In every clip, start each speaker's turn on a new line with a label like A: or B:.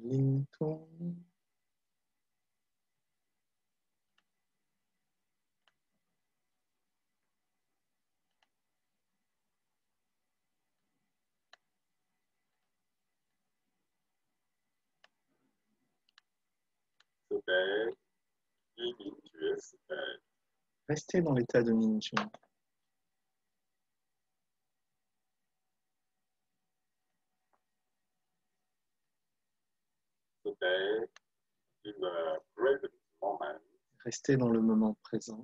A: Wellington. Restez dans l'état de Minjue. Restez dans le moment présent.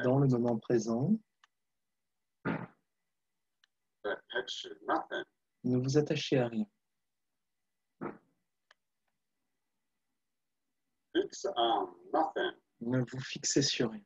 A: Dans le moment présent, ne vous attachez à rien. Ne vous fixez sur rien.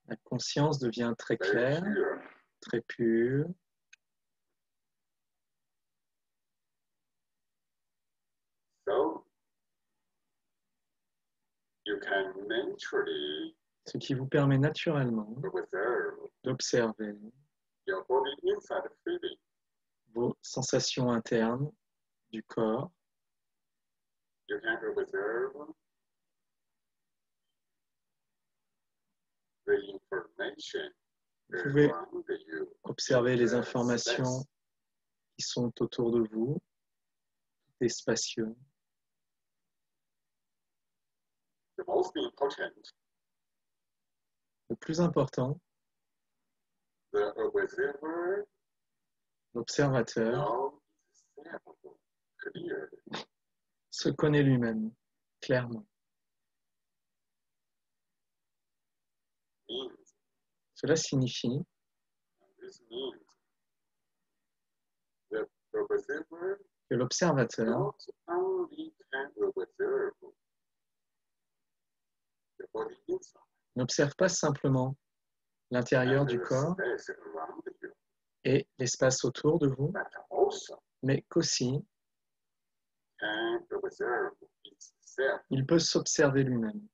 A: La conscience devient très claire, très pure. Ce qui vous permet naturellement d'observer vos sensations internes du corps. Vous pouvez observer les informations qui sont autour de vous, tout est spacieux. Le plus important, l'observateur se connaît lui-même clairement. Cela signifie que l'observateur n'observe pas simplement l'intérieur du corps et l'espace autour de vous, mais qu'aussi il peut s'observer lui-même.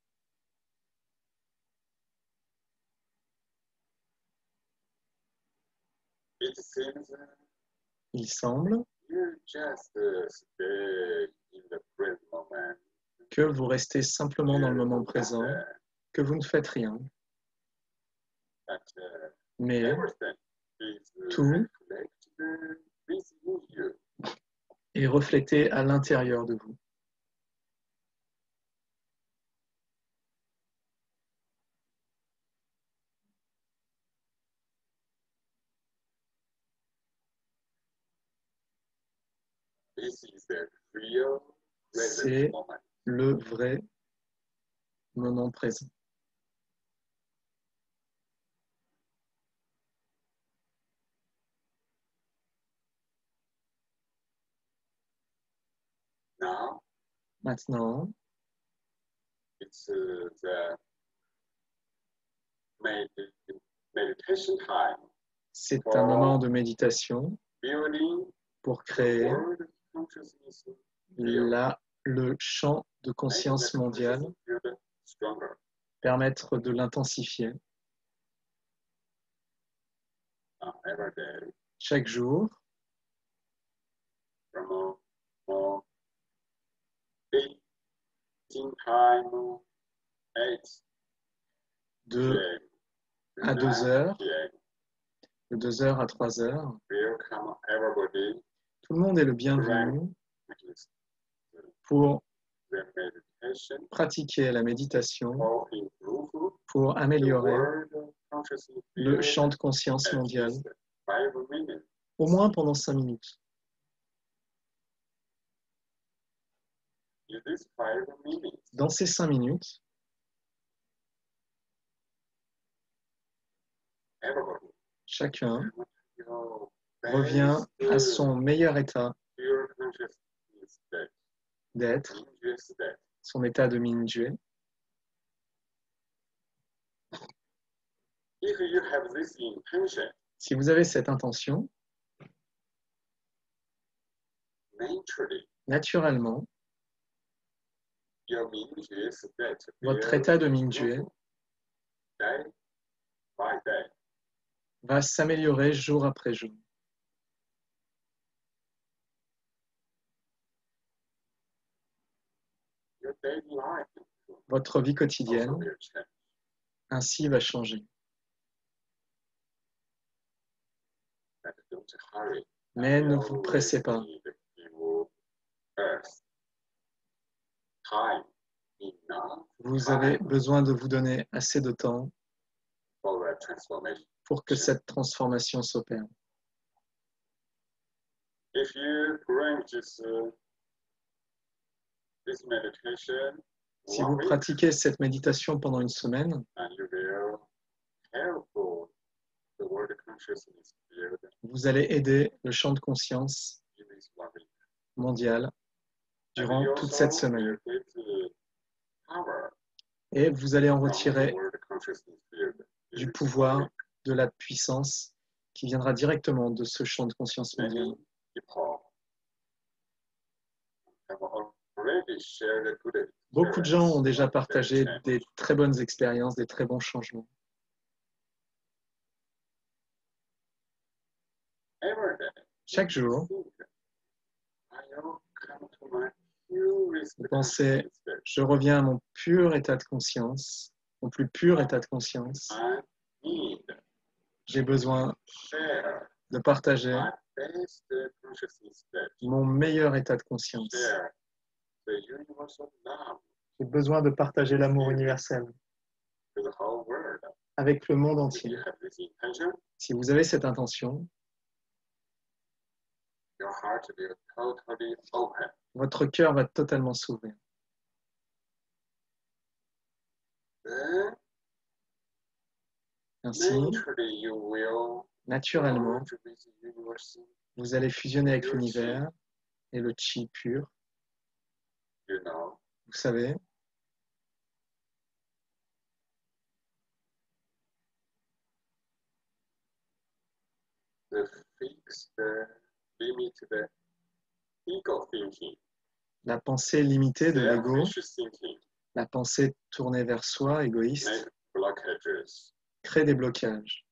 A: Il semble que vous restez simplement dans le moment présent, que vous ne faites rien, mais tout est reflété à l'intérieur de vous. C'est le vrai moment présent. Maintenant, c'est un moment de méditation pour créer le champ de conscience mondiale, permettre de l'intensifier. Chaque jour, de 1 à 2 heures, de 2 heures à 3 heures. Tout le monde est le bienvenu pour pratiquer la méditation, pour améliorer le champ de conscience mondial, au moins pendant 5 minutes. Dans ces 5 minutes, chacun revient à son meilleur état d'être, son état de Mingyue. Si vous avez cette intention, naturellement, votre état de Mingyue va s'améliorer jour après jour. Votre vie quotidienne ainsi va changer. Mais ne vous pressez pas. Vous avez besoin de vous donner assez de temps pour que cette transformation s'opère. Si vous pratiquez cette méditation pendant une semaine, vous allez aider le champ de conscience mondial durant toute cette semaine. Et vous allez en retirer du pouvoir, de la puissance qui viendra directement de ce champ de conscience mondial. Beaucoup de gens ont déjà partagé des très bonnes expériences, des très bons changements. Chaque jour, vous pensez, je reviens à mon pur état de conscience, mon plus pur état de conscience. J'ai besoin de partager mon meilleur état de conscience. J'ai besoin de partager l'amour universel avec le monde entier. Si vous avez cette intention, votre cœur va totalement s'ouvrir. Ainsi, naturellement, vous allez fusionner avec l'univers et le chi pur. Vous savez, la pensée limitée de l'ego, la pensée tournée vers soi, égoïste, crée des blocages,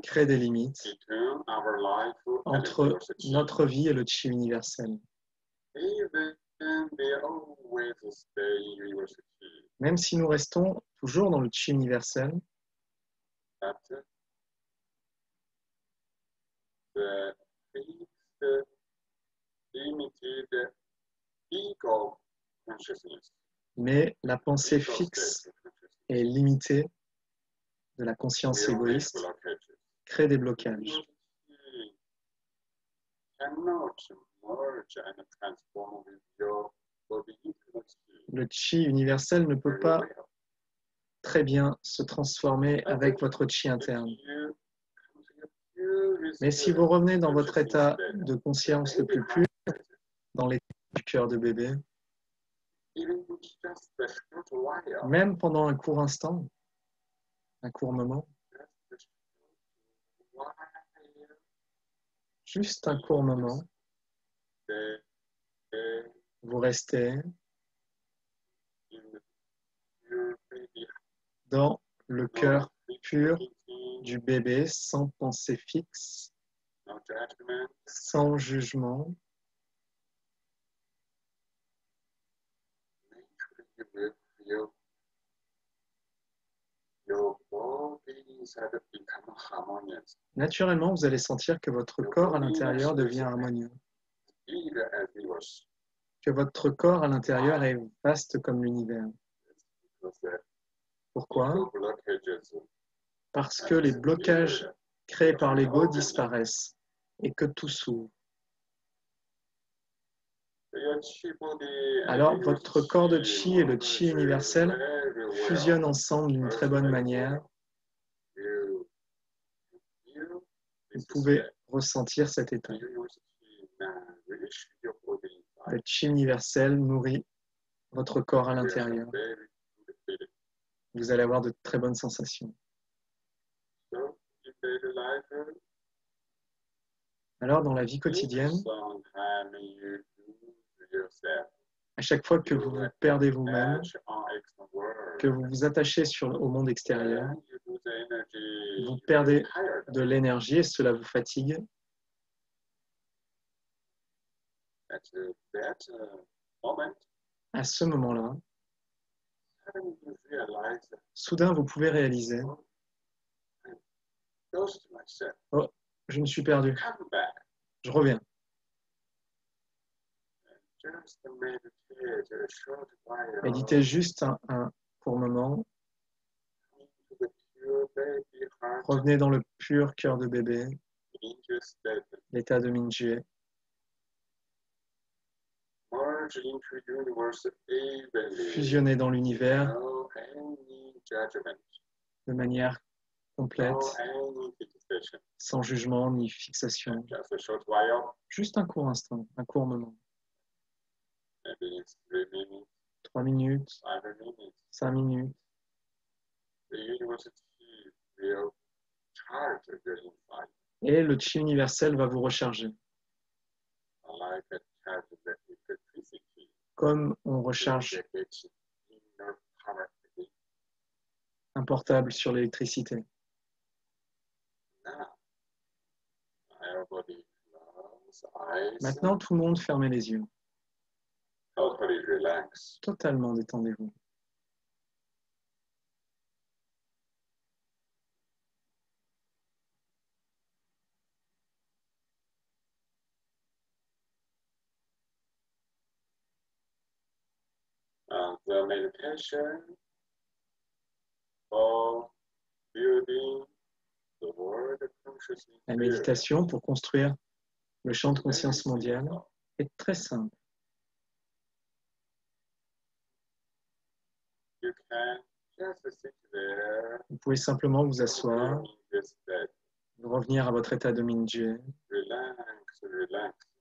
A: crée des limites entre notre vie et le chi universel. Même si nous restons toujours dans le chi universel, mais la pensée fixe et limitée de la conscience égoïste crée des blocages. Le chi universel ne peut pas très bien se transformer avec votre chi interne. Mais si vous revenez dans votre état de conscience le plus pur, dans l'état du cœur de bébé, même pendant un court instant, un court moment, juste un court moment, vous restez dans le cœur pur du bébé, sans pensée fixe, sans jugement. Naturellement, vous allez sentir que votre corps à l'intérieur devient harmonieux, que votre corps à l'intérieur est vaste comme l'univers. Pourquoi? Parce que les blocages créés par l'ego disparaissent et que tout s'ouvre. Alors, votre corps de chi et le chi universel fusionnent ensemble d'une très bonne manière. Vous pouvez ressentir cet état. Le chi universel nourrit votre corps à l'intérieur. Vous allez avoir de très bonnes sensations. Alors, dans la vie quotidienne, à chaque fois que vous vous perdez vous-même, que vous vous attachez au monde extérieur, vous perdez de l'énergie et cela vous fatigue. À ce moment-là, soudain, vous pouvez réaliser « Oh, je me suis perdu. Je reviens. » Méditez juste un court moment. Revenez dans le pur cœur de bébé, l'état de Mingyue. Fusionnez dans l'univers de manière complète, sans jugement ni fixation. Juste un court instant, un court moment. 3 minutes, 5 minutes. Et le chi universel va vous recharger. Comme on recharge un portable sur l'électricité. Maintenant, tout le monde fermez les yeux. Totalement détendez-vous. La méditation pour construire le champ de conscience mondial est très simple. Vous pouvez simplement vous asseoir, revenir à votre état de Mingyue,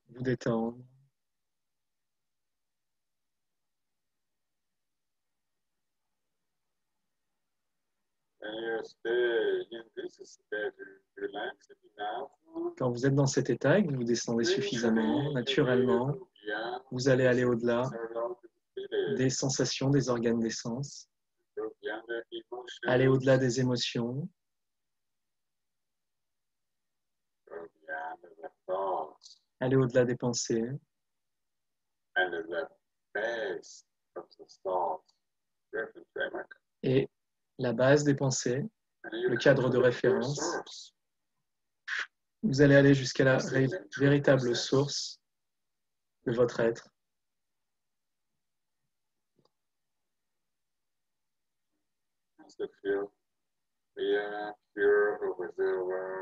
A: vous détendre. Quand vous êtes dans cet état et que vous descendez suffisamment, naturellement, vous allez aller au-delà des sensations, des organes des sens, aller au-delà des émotions, aller au-delà des pensées, et la base des pensées, le cadre de référence, vous allez aller jusqu'à la véritable source de votre être.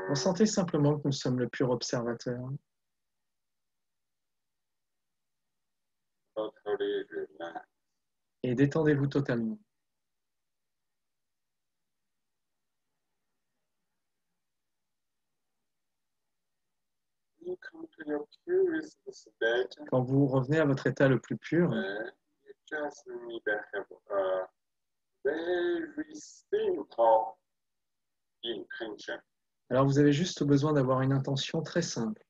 A: Ressentez simplement que nous sommes le pur observateur. Et détendez-vous totalement. Quand vous revenez à votre état le plus pur, alors vous avez juste besoin d'avoir une intention très simple.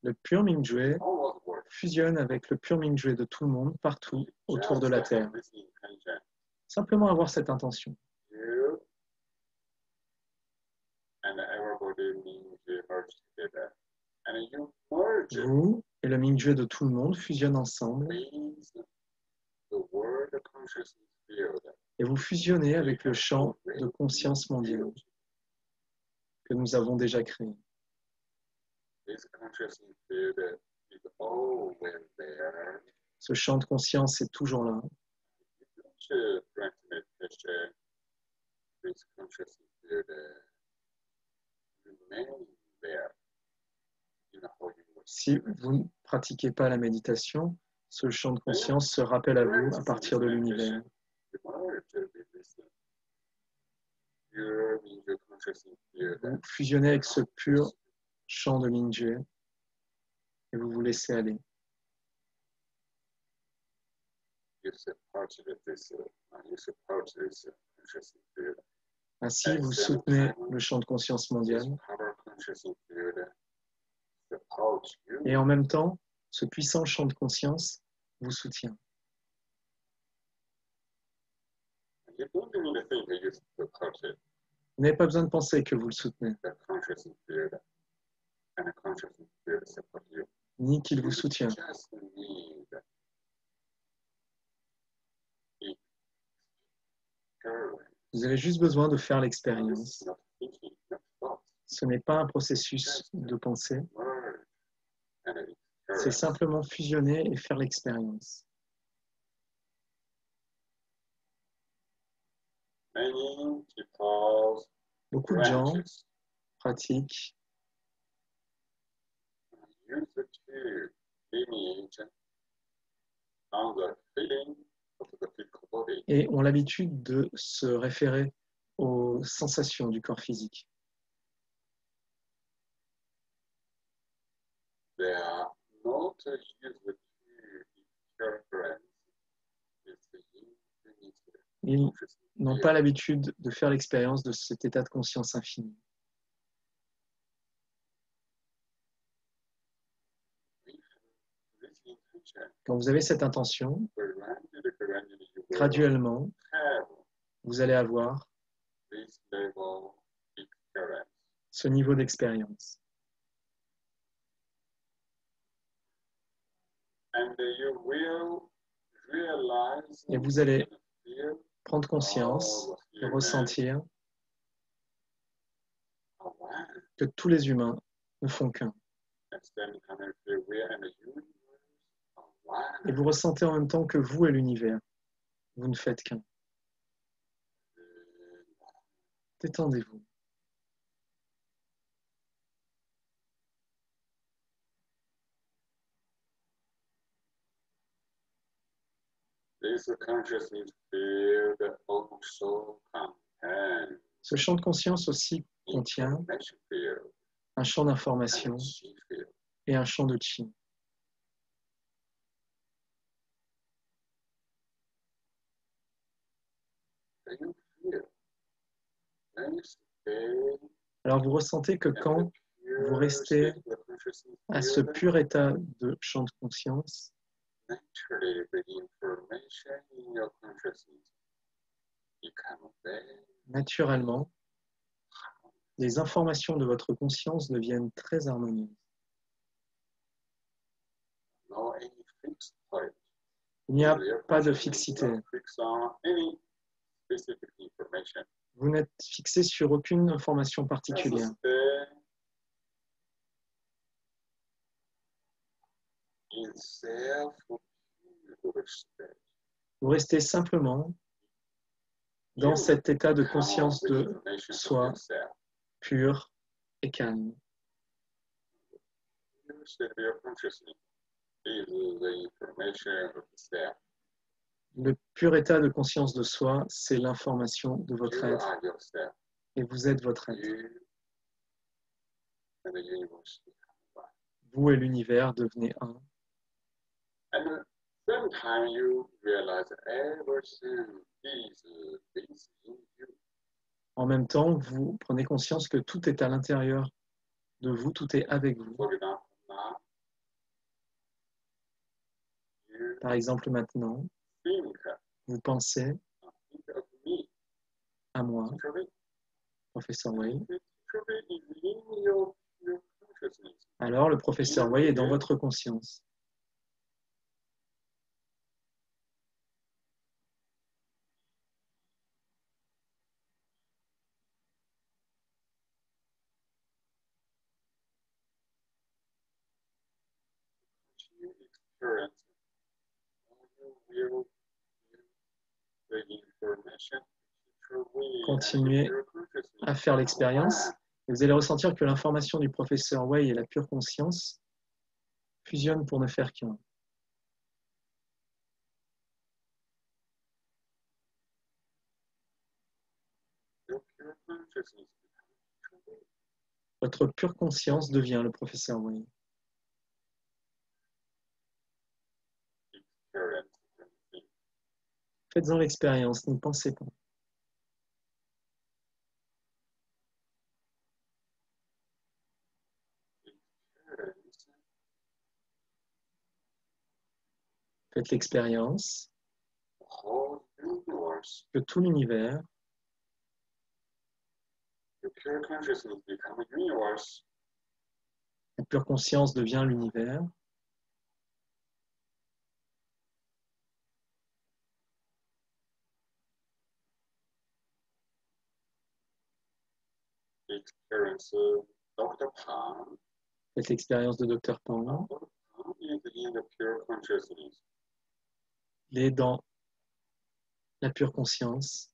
A: Le pur Mingyue fusionne avec le pur Mingyue de tout le monde, partout, autour de la Terre. Simplement avoir cette intention. Vous et le Mingyue de tout le monde fusionnent ensemble et vous fusionnez avec le champ de conscience mondiale que nous avons déjà créé. Ce champ de conscience est toujours là. Si vous ne pratiquez pas la méditation, Ce champ de conscience se rappelle à vous à partir de l'univers. Vous fusionnez avec ce pur champ de Mingyue et vous vous laissez aller. Ainsi, vous soutenez le champ de conscience mondial et en même temps, ce puissant champ de conscience vous soutient. Vous n'avez pas besoin de penser que vous le soutenez, ni qu'il vous soutient. Vous avez juste besoin de faire l'expérience. Ce n'est pas un processus de pensée, c'est simplement fusionner et faire l'expérience. Beaucoup de gens pratiquent et ont l'habitude de se référer aux sensations du corps physique. Ils n'ont pas l'habitude de faire l'expérience de cet état de conscience infini. Quand vous avez cette intention, graduellement, vous allez avoir ce niveau d'expérience. Et vous allez prendre conscience et ressentir que tous les humains ne font qu'un. Et vous ressentez en même temps que vous et l'univers, vous ne faites qu'un. Détendez-vous. Ce champ de conscience aussi contient un champ d'information et un champ de chi. Alors vous ressentez que quand vous restez à ce pur état de champ de conscience, naturellement, les informations de votre conscience deviennent très harmonieuses. Il n'y a pas de fixité. Vous n'êtes fixé sur aucune information particulière. Vous restez simplement dans cet état de conscience de soi pur et calme. Le pur état de conscience de soi, c'est l'information de votre être. Et vous êtes votre être. Vous et l'univers devenez un. En même temps, vous prenez conscience que tout est à l'intérieur de vous, tout est avec vous. Par exemple, maintenant, vous pensez à moi, professeur Wei. Alors, le professeur Wei est dans votre conscience. Continuez à faire l'expérience et vous allez ressentir que l'information du professeur Wei et la pure conscience fusionnent pour ne faire qu'un. Votre pure conscience devient le professeur Wei. Faites-en l'expérience, n'y pensez pas. Faites l'expérience que tout l'univers la pure conscience devient l'univers. Faites l'expérience de Dr. Pang. Il est dans la pure conscience.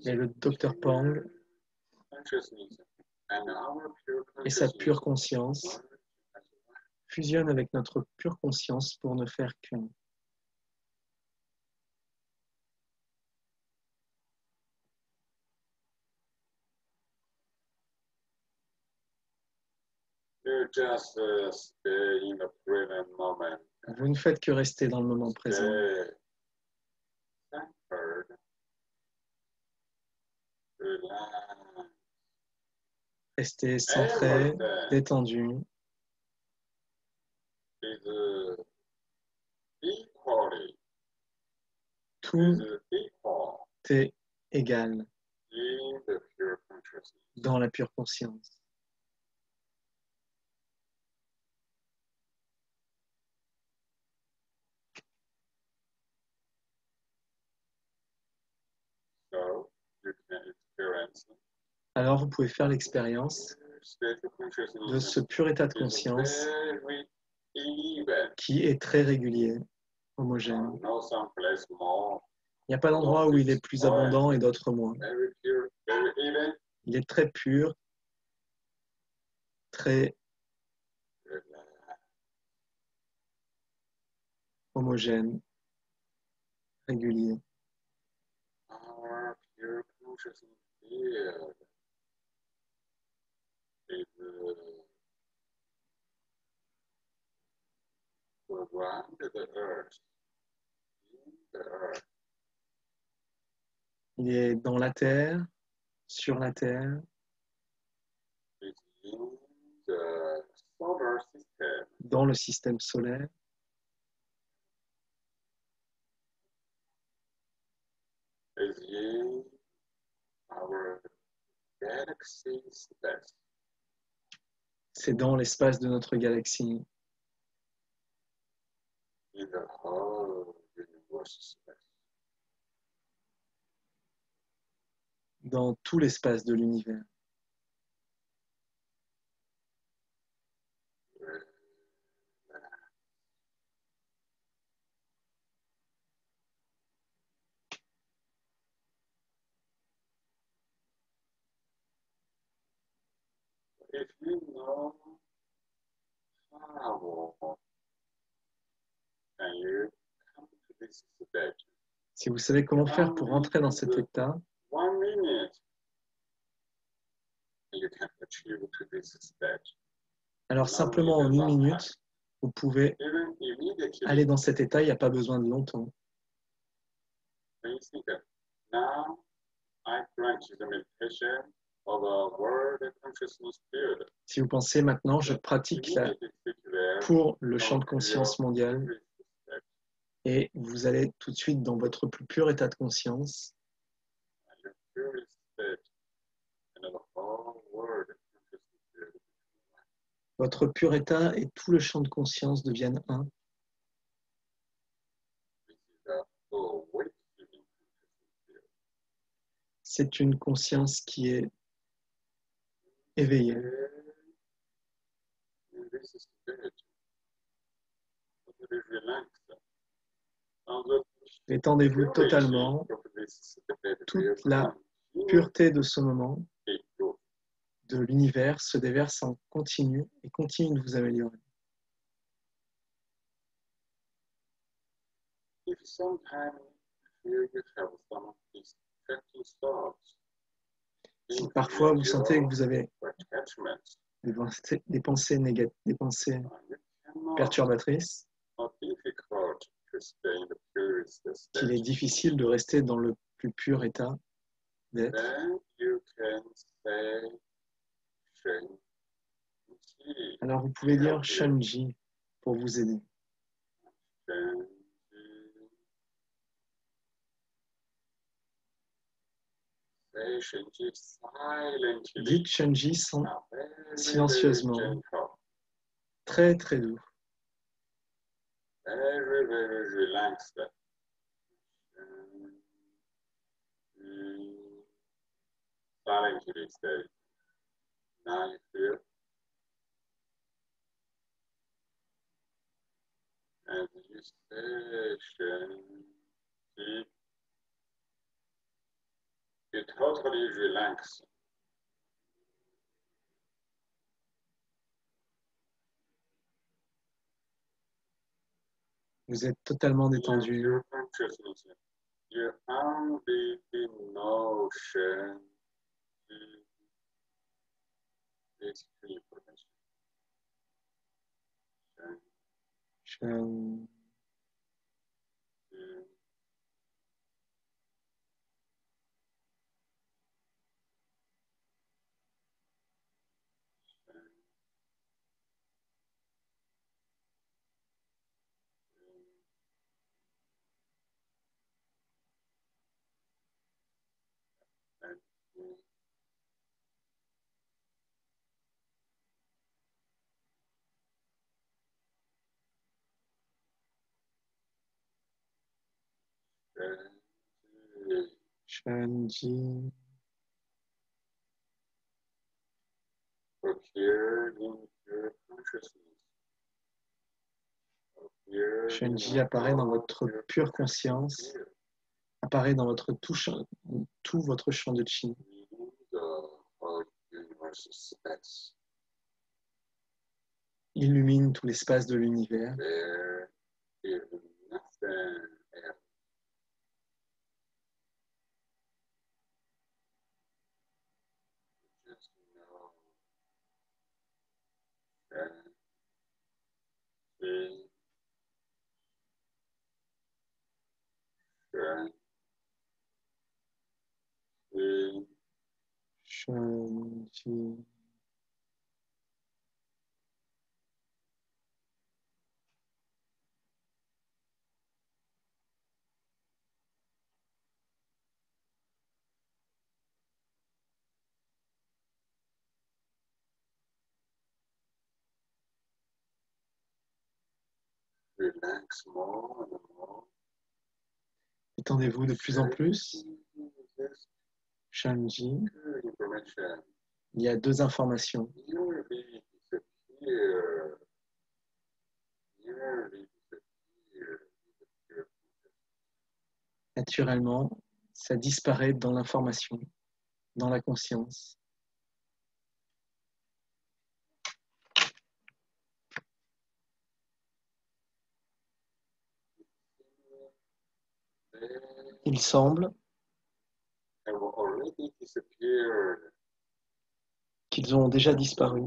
A: Et le Dr. Pang et sa pure conscience fusionnent avec notre pure conscience pour ne faire qu'un. Vous ne faites que rester dans le moment présent. Restez centré, détendu. Tout est égal dans la pure conscience. Alors vous pouvez faire l'expérience de ce pur état de conscience qui est très régulier, homogène. Il n'y a pas d'endroit où il est plus abondant et d'autres moins. Il est très pur, très homogène, régulier. Il est dans la terre, sur la terre, dans le système solaire, c'est dans l'espace de notre galaxie. Dans tout l'espace de l'univers. Si vous savez comment faire pour entrer dans cet état, alors simplement en 1 minute, vous pouvez aller dans cet état, il n'y a pas besoin de longtemps. Si vous pensez maintenant, je pratique là pour le champ de conscience mondial et vous allez tout de suite dans votre plus pur état de conscience. Votre pur état et tout le champ de conscience deviennent un. C'est une conscience qui est éveillée. Détendez-vous totalement toute la pureté de ce moment, de l'univers, se déverse en continu et continue de vous améliorer. Si parfois vous sentez que vous avez des pensées négatives, des pensées perturbatrices, qu'il est difficile de rester dans le plus pur état d'être, alors vous pouvez dire Shanji pour vous aider. Dites Shanji silencieusement, très très doux.
B: And you station, you totally relax.
A: Vous êtes totalement détendu.
B: Your consciousness, your unbeating notion is free information.
A: Shanji. Shanji. Shanji apparaît dans votre pure conscience, apparaît dans votre tout votre champ de chi. Illumine tout l'espace de l'univers. Shanji.
B: Relax more and more.
A: Étendez-vous de plus en plus. Shanji. Il y a deux informations. Naturellement, ça disparaît dans l'information, dans la conscience. Il semble qu'ils ont déjà disparu.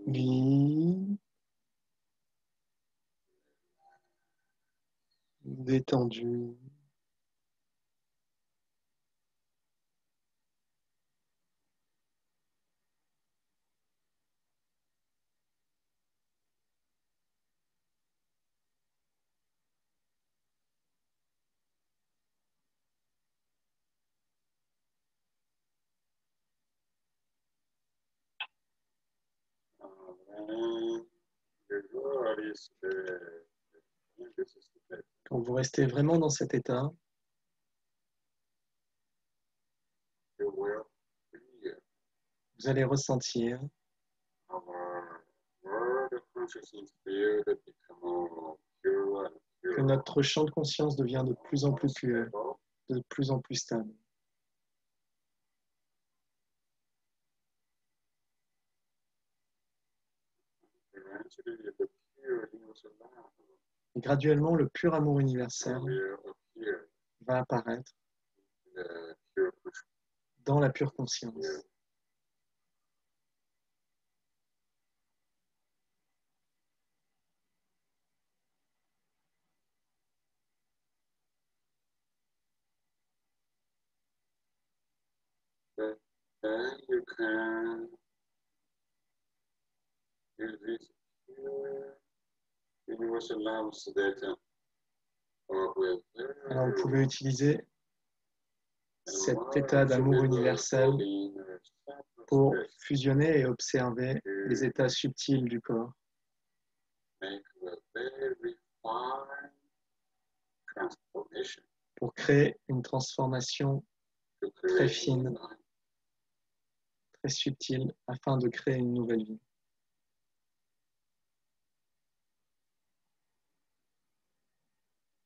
A: Oui. Détendu.
B: Your body is there. This is the best.
A: Quand vous restez vraiment dans cet état,
B: You will feel
A: vous allez ressentir
B: our world consciousness field become more pure and
A: que
B: pure.
A: notre champ de conscience devient de plus en plus pur, de plus en plus stable.
B: Eventually, the pure universal love
A: Et graduellement, le pur amour universel
B: will appear
A: va apparaître
B: in the pure consciousness.
A: dans la pure conscience.
B: Then you can use this pure universal love that will
A: Alors vous pouvez utiliser cet état d'amour universel pour fusionner et observer les états subtils du corps,
B: make a very fine transformation
A: pour créer une transformation
B: to
A: très
B: create
A: fine,
B: new life.
A: très subtile, afin de créer une nouvelle vie.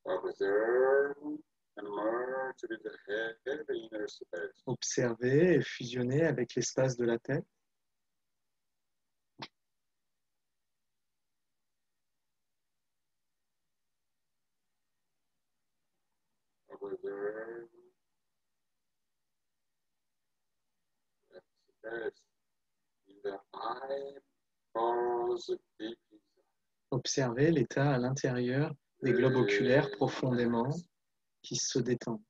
B: Observe and merge with the head inner space.
A: Observer et fusionner avec l'espace de la tête,
B: Observe that space in the eyeballs deep inside.
A: observer l'état à l'intérieur des globes oculaires profondément qui se détendent.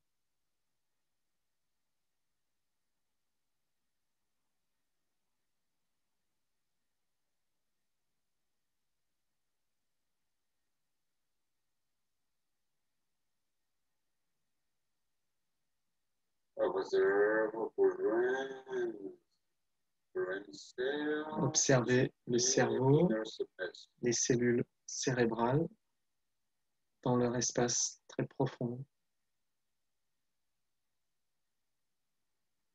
B: Observe brain cells
A: Observer le cerveau,
B: inner space.
A: les cellules cérébrales dans leur espace très profond.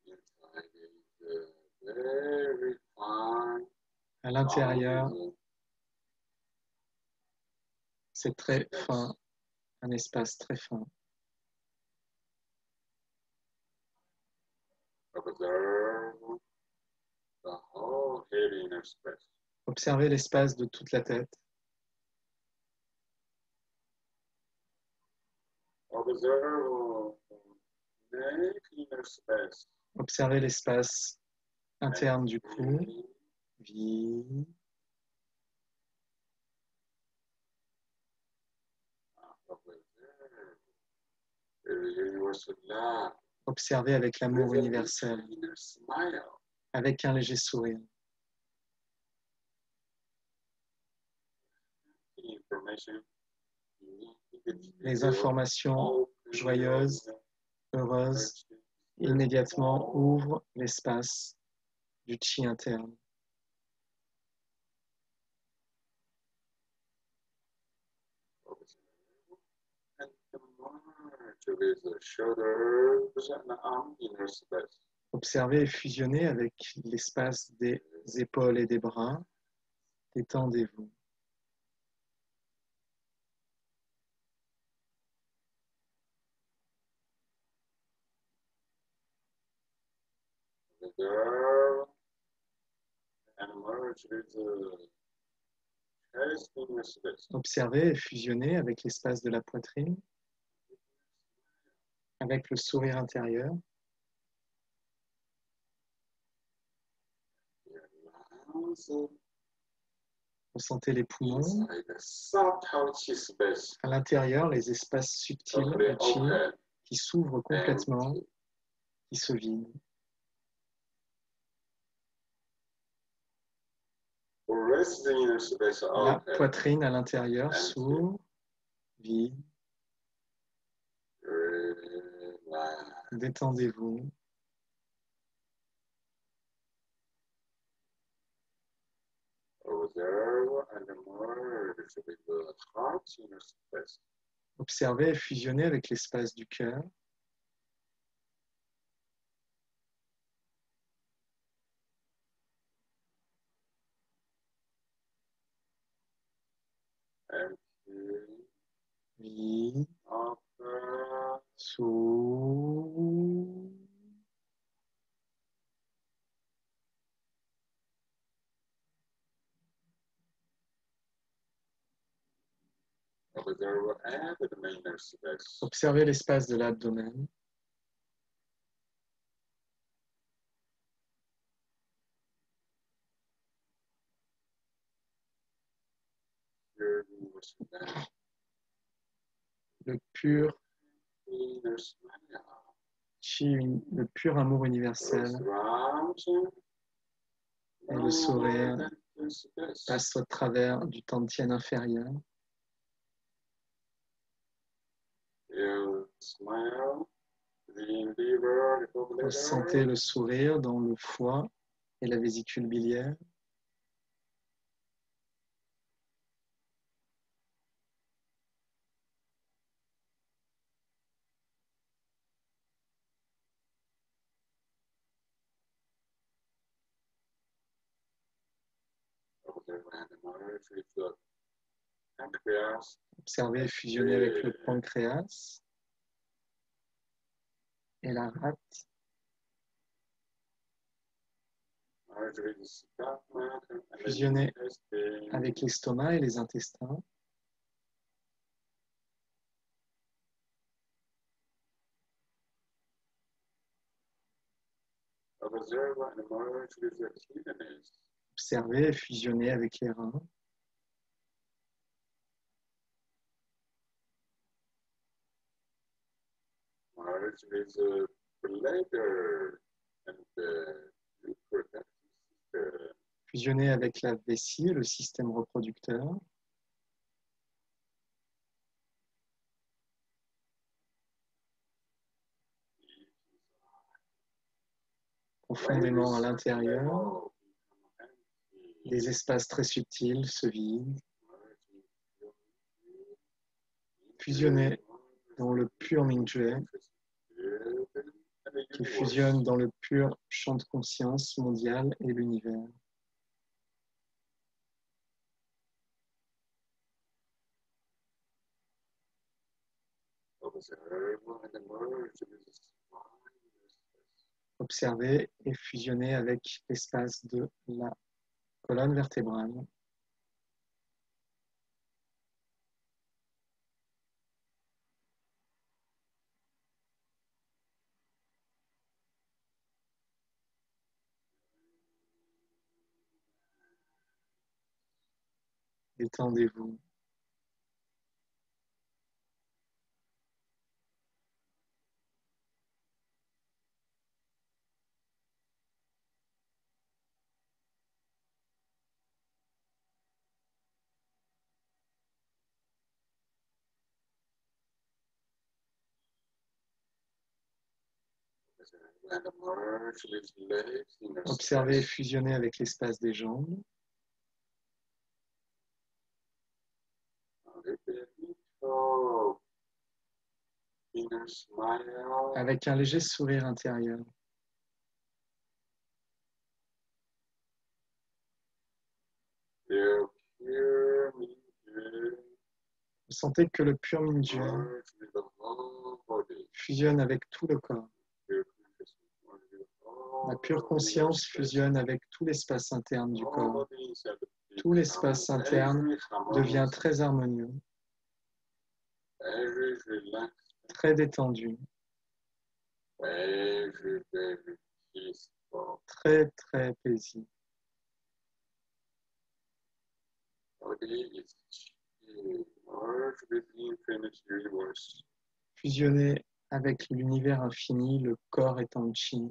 B: Inside is very fine.
A: À l'intérieur, c'est très fin, un espace très fin.
B: Observe the whole head inner space.
A: Observer l'espace de toute la tête.
B: Observe neck inner space.
A: Observer l'espace interne du cou, vide.
B: Observe the universal love.
A: Observer avec l'amour
B: With a
A: universel,
B: little inner smile.
A: avec un léger sourire.
B: Information.
A: Les informations joyeuses, heureuses, immédiatement ouvrent l'espace du chi interne.
B: And merge with the shoulders and arm inner space.
A: Observez et fusionnez avec l'espace des épaules et des bras. Détendez-vous.
B: Observe and merge with the chest inner space.
A: Observez et fusionnez avec l'espace de la poitrine, avec le sourire intérieur. Ressentez les poumons.
B: Inside the subtle chi space.
A: À l'intérieur, les espaces subtils
B: Totally
A: de chi
B: open.
A: qui s'ouvrent complètement, qui se vident.
B: Rest the inner space
A: La
B: open.
A: poitrine à l'intérieur s'ouvre, vide.
B: Relax.
A: Détendez-vous.
B: Observe and merge with the heart inner space.
A: Observez et fusionnez avec l'espace du cœur.
B: Empty,
A: Vide,
B: open,
A: sous.
B: observe abdomen inner space.
A: Observez l'espace de l'abdomen.
B: Pure universal
A: Le pur
B: inner smile.
A: chi, le pur amour universel et le sourire passe au travers du tantien inférieur. Ressentez le sourire dans le foie et la vésicule biliaire. Observez et fusionnez avec le pancréas et la rate. Fusionnez avec l'estomac et les intestins. Observez et fusionnez avec les reins. Fusionnez avec la vessie et le système reproducteur. Profondément à l'intérieur, des espaces très subtils se vident. Fusionnez dans le pur Mingjue, qui fusionne dans le pur champ de conscience mondial et l'univers. Observez et fusionnez avec l'espace de la colonne vertébrale. Détendez-vous. Observez et fusionnez avec l'espace des jambes. Avec un léger sourire intérieur. Vous sentez que le pur Mingjue fusionne avec tout le corps. La pure conscience fusionne avec tout l'espace interne du corps. Tout l'espace interne devient très harmonieux, très détendu, très très paisible. Fusionner avec l'univers infini, le corps est en chi.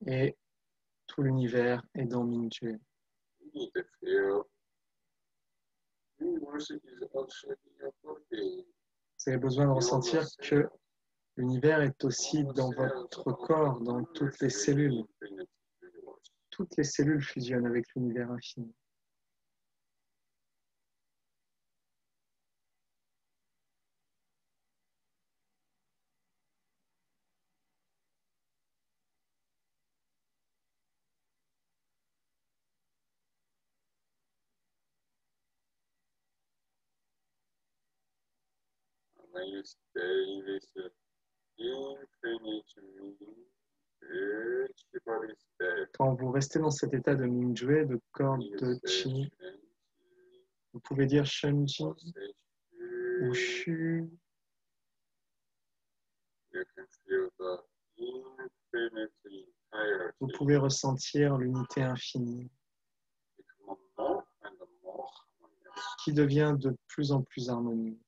A: Et tout l'univers est dans Mingjue. Vous avez besoin de ressentir que L'univers est aussi dans votre corps, dans toutes les cellules. Toutes les cellules fusionnent avec l'univers infini.
B: When you stay with infinite body state,
A: Quand vous restez dans cet état de Mingyue, de corps de Qi, vous pouvez dire Shenji ou Shu.
B: you can feel the infinity entirety
A: Vous pouvez ressentir l'unité infinie
B: become more and more harmonious.
A: qui devient de plus en plus harmonieuse.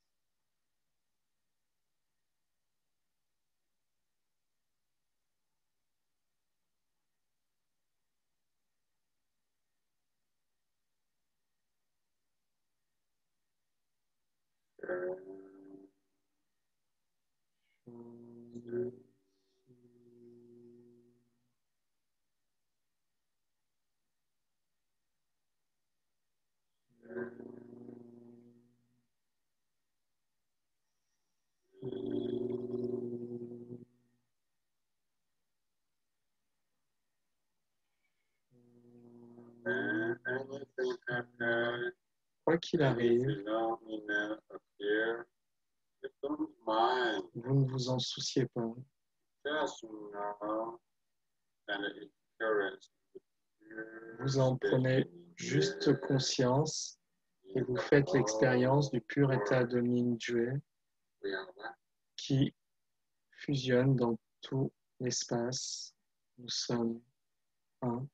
B: Anything happen,
A: Quoi qu'il
B: any
A: arrive,
B: phenomena appear, you don't mind.
A: vous ne vous en souciez pas.
B: Just know and experience.
A: Vous en prenez juste conscience et vous faites l'expérience du pur état de Mingyue qui fusionne dans tout l'espace. Nous sommes un.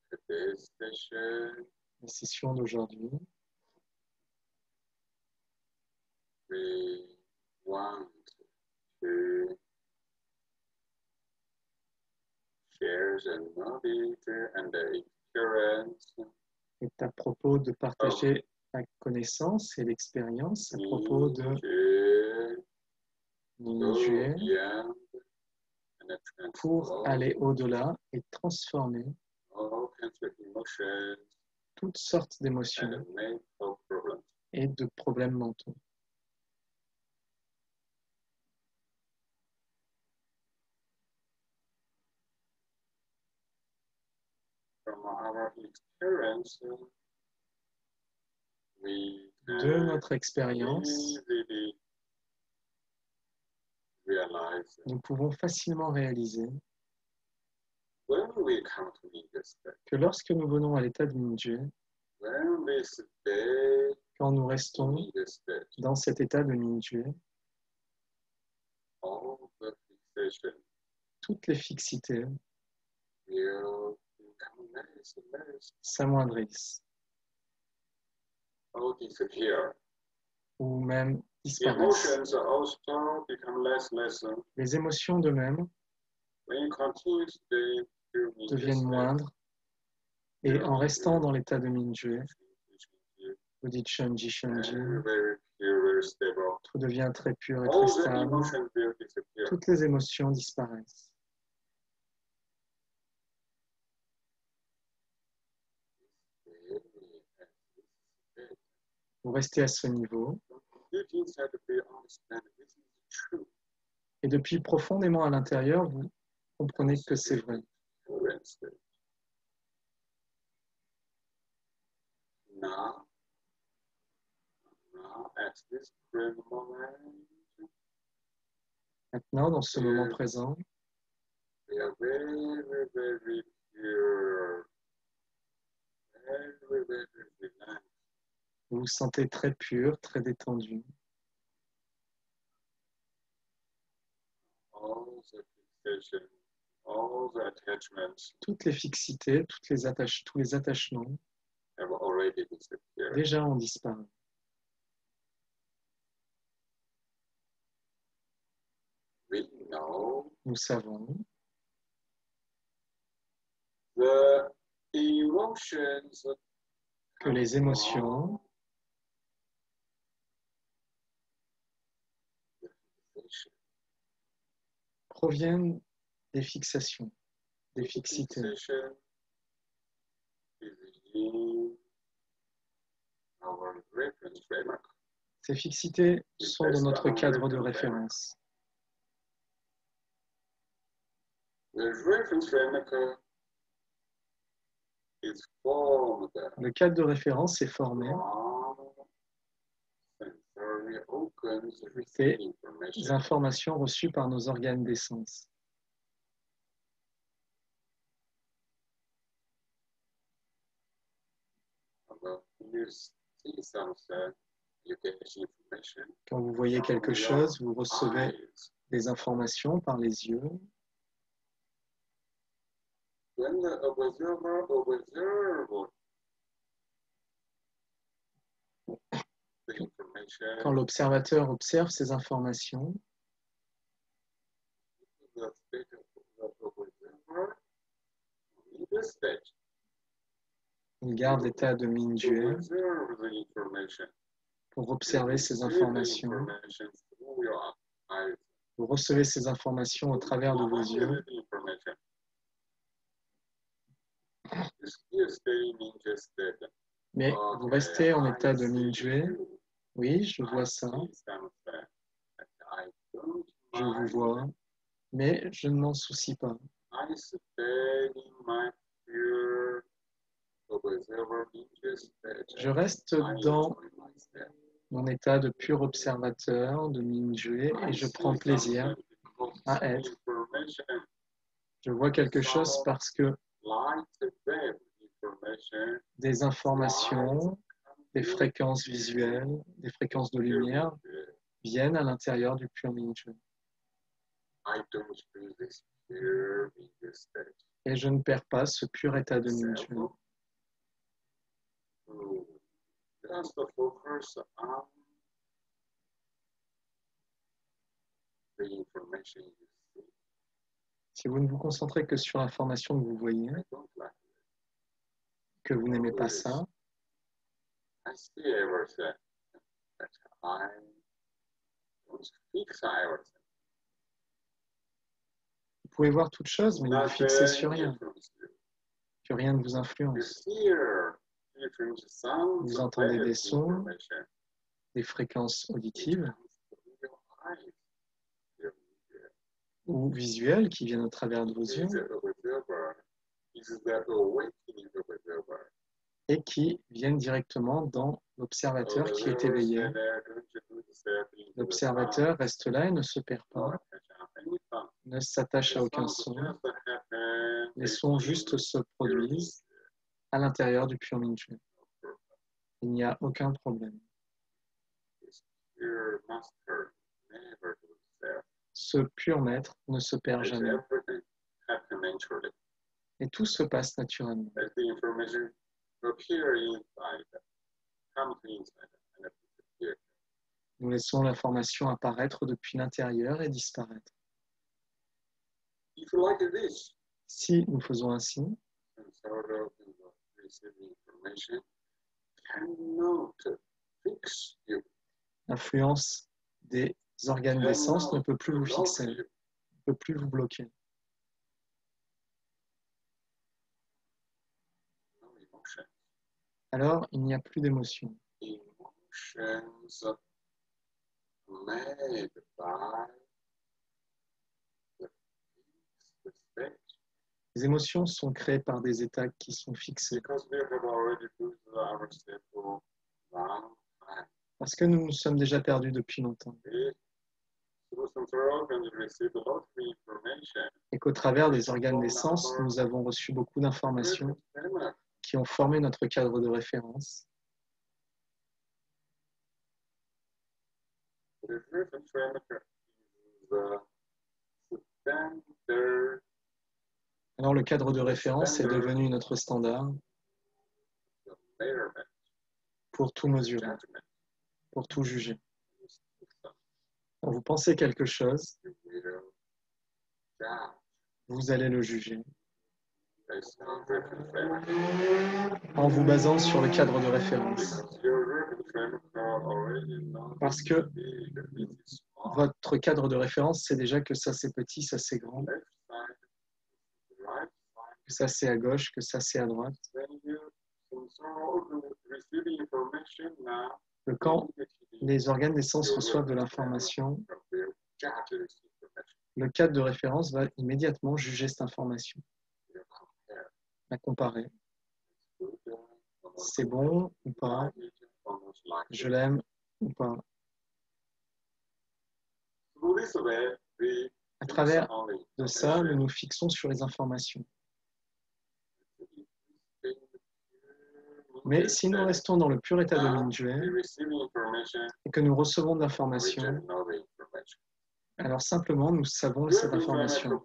B: Today's session,
A: La session d'aujourd'hui,
B: we want to share the knowledge and the experience
A: est à propos de partager la connaissance et l'expérience à propos de
B: to
A: Mingyue
B: go beyond and
A: pour
B: transform
A: aller au-delà et transformer
B: all kinds of emotions
A: toutes sortes d'émotions
B: and mental problems.
A: et de problèmes mentaux.
B: From our experience, we
A: De
B: can
A: notre expérience,
B: easily realize
A: nous pouvons facilement réaliser
B: when we come to this state,
A: que lorsque nous venons à l'état de Mingyue,
B: when we stay
A: quand nous restons
B: in this state,
A: dans cet état de Mingyue,
B: all the fixation
A: toutes les fixités
B: will become less
A: s'amoindrissent
B: or disappear.
A: ou même disparaissent.
B: Emotions also become less.
A: Les émotions de même
B: When you continue to stay in this
A: deviennent
B: state,
A: moindres et en restant dans l'état de Mingyue, vous dites Shenji, Shenji,
B: very pure, very stable.
A: tout devient très pur et
B: All
A: très
B: the
A: stable.
B: emotions will disappear.
A: Toutes les émotions disparaissent. Vous restez à ce niveau
B: Deep inside, we understand this is true.
A: et depuis profondément à l'intérieur, vous comprenez que c'est vrai.
B: Current state. Now, at this present moment,
A: Maintenant, dans ce moment présent,
B: we are very pure, very relaxed.
A: vous vous sentez très pur, très détendu.
B: All the fixation, all the attachments
A: Toutes les fixités, tous les attachements
B: have already disappeared.
A: déjà ont disparu.
B: know
A: nous savons
B: the emotions
A: que les émotions proviennent des fixations, des fixités.
B: fixation is in our reference framework.
A: Ces fixités sont dans notre cadre de référence.
B: The reference framework is formed
A: Le cadre de référence est formé
B: from sensory organs
A: des
B: receiving information
A: informations reçues par nos organes des sens.
B: about you see some you get information
A: Quand vous voyez quelque chose, vous recevez
B: eyes.
A: des informations par les yeux.
B: When the observer observes the information,
A: Quand l'observateur observe ces informations,
B: the state of the observer in this stage
A: il garde l'état de
B: to
A: Mingyue
B: observe the information.
A: pour observer ces
B: Receive the
A: informations.
B: information through your eyes.
A: Vous recevez ces informations au travers de vos yeux.
B: Find the information. You stay in just that.
A: Mais vous restez en état de Mingyue. Oui, je vois ça, je vous vois, mais je ne m'en soucie pas.
B: I stay in my pure observer interest.
A: Je reste dans mon état de pur observateur de Mingyue et je prends plaisir à être. Je vois quelque chose parce que des informations, des fréquences visuelles, des fréquences de lumière viennent à l'intérieur du pur Mingyue. Et je ne perds pas ce pur état de Mingyue.
B: Just focus on the information you see.
A: Si vous ne vous concentrez que sur l'information que vous voyez,
B: I don't like it.
A: que vous n'aimez pas ça,
B: I see everything, but I don't fix everything.
A: vous pouvez voir toute chose, mais ne vous fixez sur rien,
B: influences you.
A: que rien ne vous
B: You
A: influence.
B: hear different sounds
A: Vous
B: of
A: entendez
B: that
A: des sons,
B: information.
A: des fréquences
B: It
A: auditives
B: comes from your eyes. Your
A: ou visuelles qui viennent au travers de vos
B: is
A: yeux
B: the observer, is the awakening observer.
A: et qui viennent directement dans l'observateur qui est éveillé. L'observateur reste là et ne se perd pas, ne s'attache à aucun son. Les sons juste se produisent à l'intérieur du pur Mingyue. Il n'y a aucun problème. Ce pur maître ne se perd jamais. Et tout se passe naturellement. Nous laissons l'information apparaître depuis l'intérieur et disparaître. Si nous faisons ainsi, l'influence des organes d'essence ne peut plus vous fixer, ne peut plus vous bloquer. Alors, il n'y a plus d'émotion. Les émotions sont créées par des états qui sont fixés. Parce que nous nous sommes déjà perdus depuis longtemps. Et qu'au travers des organes d'essence, nous avons reçu beaucoup d'informations qui ont formé notre cadre de référence. Alors le cadre de référence est devenu notre standard pour tout mesurer, pour tout juger. Quand vous pensez quelque chose, vous allez le juger
B: based on reference framework.
A: en vous basant sur le cadre de référence.
B: Because your reference framework are already known
A: Parce
B: to
A: que
B: be the biggest small
A: votre cadre de référence, c'est déjà que ça c'est petit, ça c'est grand,
B: left side, the right side.
A: que ça c'est à gauche, que ça c'est à droite.
B: When you receiving information now,
A: Que quand les organes des sens reçoivent de l'information, le cadre de référence va immédiatement juger cette information, la comparer. C'est bon ou pas? Je l'aime ou pas? À travers de ça, nous nous fixons sur les informations. Mais si nous restons dans le pur état de Mingyue et que nous recevons de l'information, alors simplement nous savons cette information.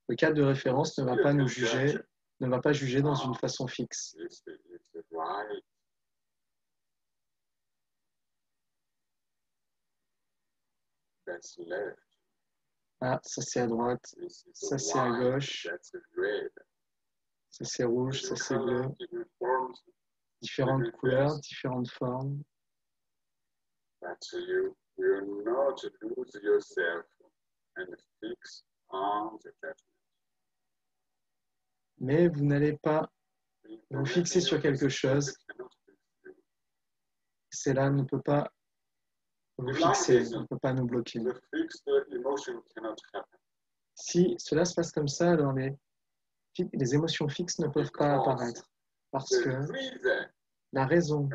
A: Le cadre de référence ne va pas nous juger, ne va pas juger dans une façon fixe. Ah, ça c'est à droite, ça c'est à gauche, ça c'est rouge, ça c'est bleu. Différentes couleurs, différentes formes. Mais vous n'allez pas vous fixer sur quelque chose. Cela ne peut pas vous fixer, ne peut pas nous bloquer. Si cela se passe comme ça, alors les émotions fixes ne peuvent pas apparaître. Parce que la raison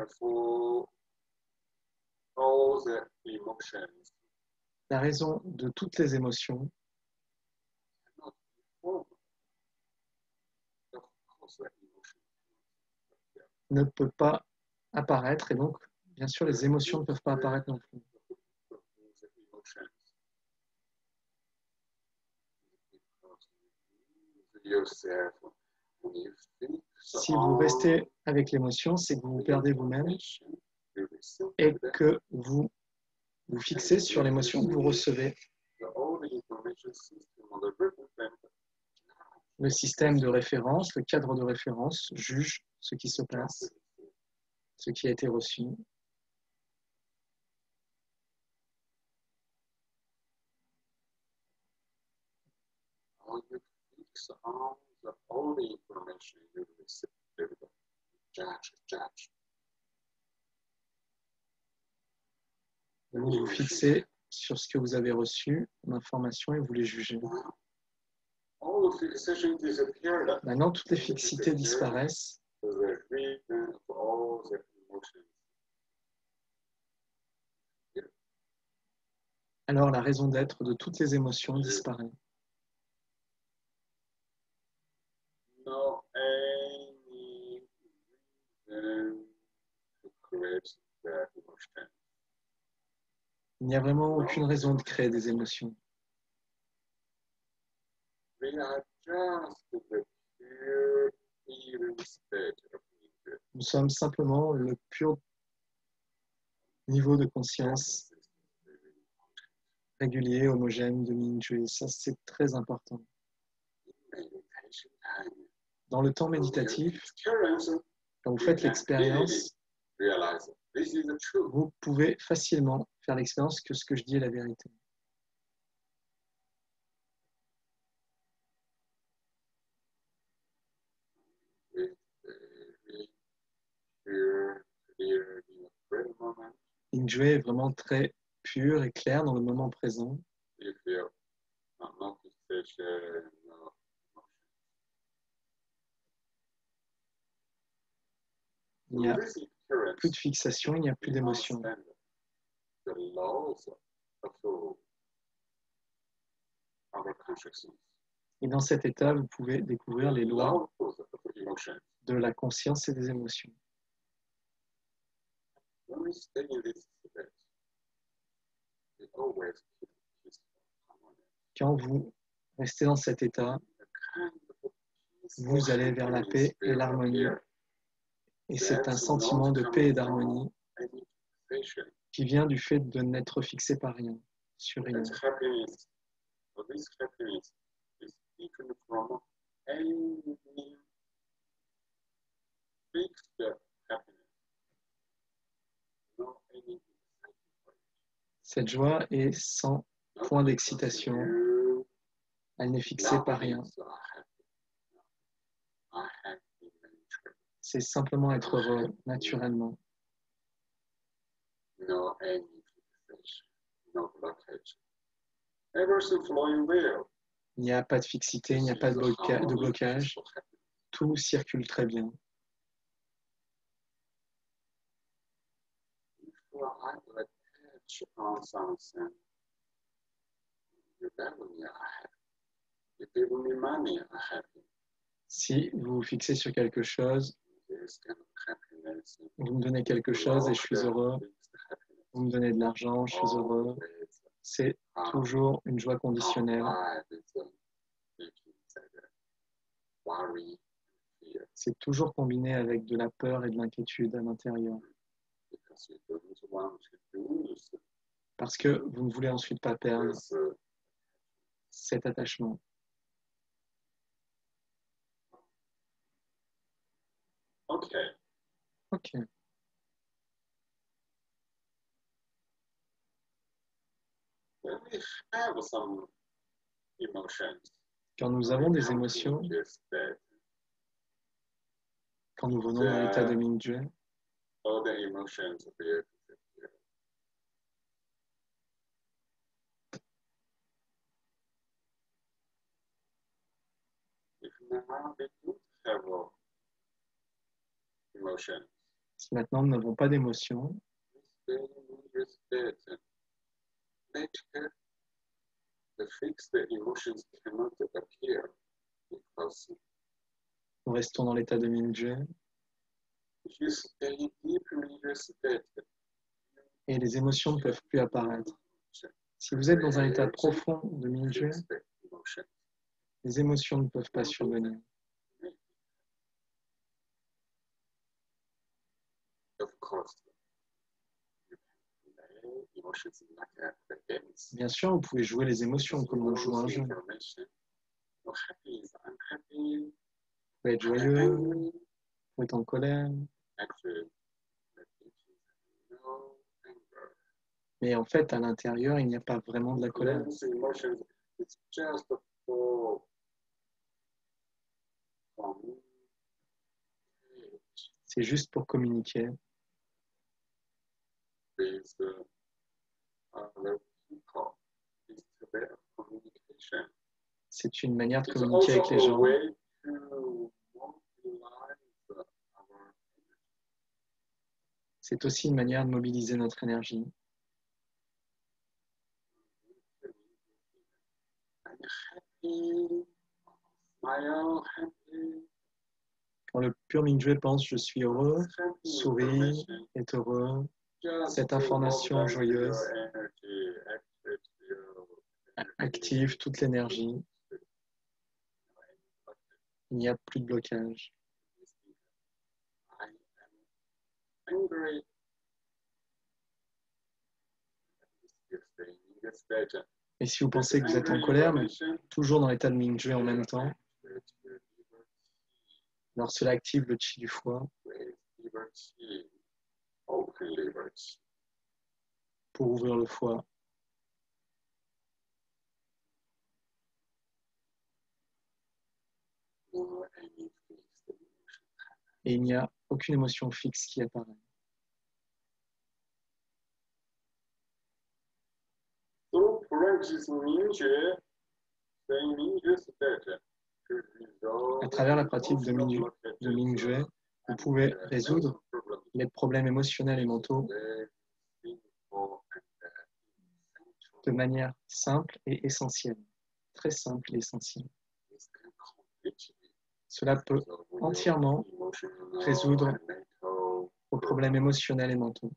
A: de toutes les émotions ne peut pas apparaître et donc, bien sûr, les émotions ne peuvent pas apparaître non plus. Si vous restez avec l'émotion, c'est que vous vous perdez vous-même et que vous vous fixez sur l'émotion que vous recevez. Le système de référence, le cadre de référence juge ce qui se passe, ce qui a été reçu. Vous vous fixez sur ce que vous avez reçu, l'information, et vous les jugez. Maintenant, toutes les fixités disparaissent. Alors, la raison d'être de toutes les émotions disparaît. Il n'y a vraiment aucune raison de créer des émotions. Nous sommes simplement le pur niveau de conscience régulier, homogène de Mingyue. Ça, c'est très important. Dans le temps méditatif, quand vous faites l'expérience, vous pouvez facilement faire l'expérience que ce que je dis est la vérité. Mingyue est vraiment très pur et clair dans le moment présent. Il n'y a plus de fixation, il n'y a plus d'émotion. Et dans cet état, vous pouvez découvrir les lois de la conscience et des émotions. Quand vous restez dans cet état, vous allez vers la paix et l'harmonie. Et c'est un sentiment de paix et d'harmonie qui vient du fait de n'être fixé par rien. sur rien.
B: This happiness is different from any fixed happiness. No any exciting for you.
A: Cette joie est sans point d'excitation.
B: You
A: Elle n'est fixée par rien.
B: loving, so happy. I have been nature.
A: C'est simplement être heureux naturellement.
B: No any fixation, no blockage. Everything flowing well.
A: Il n'y a pas de fixité, il n'y a pas de blocage. Tout circule très bien.
B: If you are attached on something, you definitely are happy. You give me money, I'm happy.
A: Si vous vous fixez sur quelque chose,
B: This kind of happiness.
A: vous me donnez quelque chose et je suis heureux. Vous me donnez de l'argent, je suis heureux. C'est toujours une joie conditionnelle. C'est toujours combiné avec de la peur et de l'inquiétude à l'intérieur. Parce que vous ne voulez ensuite pas perdre cet attachement.
B: Okay.
A: Ok.
B: When we have some emotions,
A: Quand nous avons des émotions, quand nous venons dans l'état de Mingjue,
B: all the emotions will disappear. If now we don't have emotions,
A: si maintenant nous n'avons pas d'émotions,
B: the fixed emotions cannot appear because
A: nous restons dans l'état de Mingjue
B: if you stay deeply in your state,
A: et les émotions ne peuvent plus apparaître. Si vous êtes dans un état profond de Mingjue,
B: fixed emotions.
A: les émotions ne peuvent pas survenir.
B: Of course, you can play emotions like the games.
A: Bien sûr, vous pouvez jouer les émotions comme on joue à un jeu. Vous
B: Information. You're happy, unhappy,
A: pouvez être joyeux, vous pouvez être en colère,
B: actually, the teachings no anger.
A: mais en fait, à l'intérieur, il n'y a pas vraiment de la colère.
B: Those emotions, it's just for
A: C'est juste pour communiquer
B: with other people. It's their communication.
A: c'est une manière de
B: It's
A: communiquer avec
B: also
A: les
B: a
A: gens.
B: way to mobilize our energy.
A: C'est aussi une manière de mobiliser notre énergie.
B: I'm happy, smile, happy.
A: Quand le pur Mingjue pense « je suis heureux », sourit, est heureux, cette information joyeuse active toute l'énergie. Il n'y a plus de blocage. Et si vous pensez que vous êtes en colère, mais toujours dans l'état de Mingjue en même temps, alors cela active le chi du foie pour ouvrir le foie. Et il n'y a aucune émotion fixe qui apparaît. À travers la pratique de Mingjue, vous pouvez résoudre les problèmes émotionnels et mentaux de manière simple et essentielle. Très simple et essentielle. Cela peut entièrement résoudre vos problèmes émotionnels et mentaux.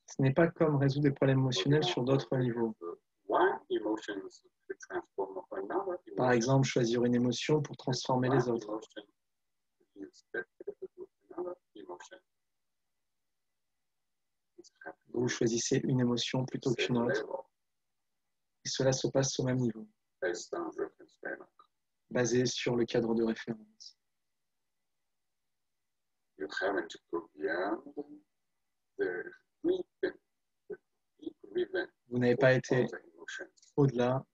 A: Ce n'est pas comme résoudre des problèmes émotionnels sur d'autres niveaux. Par exemple, choisir une émotion pour transformer les autres. Vous choisissez une émotion plutôt qu'une autre. Et cela se passe au même niveau, basé sur le cadre de référence. Vous n'avez pas été au-delà.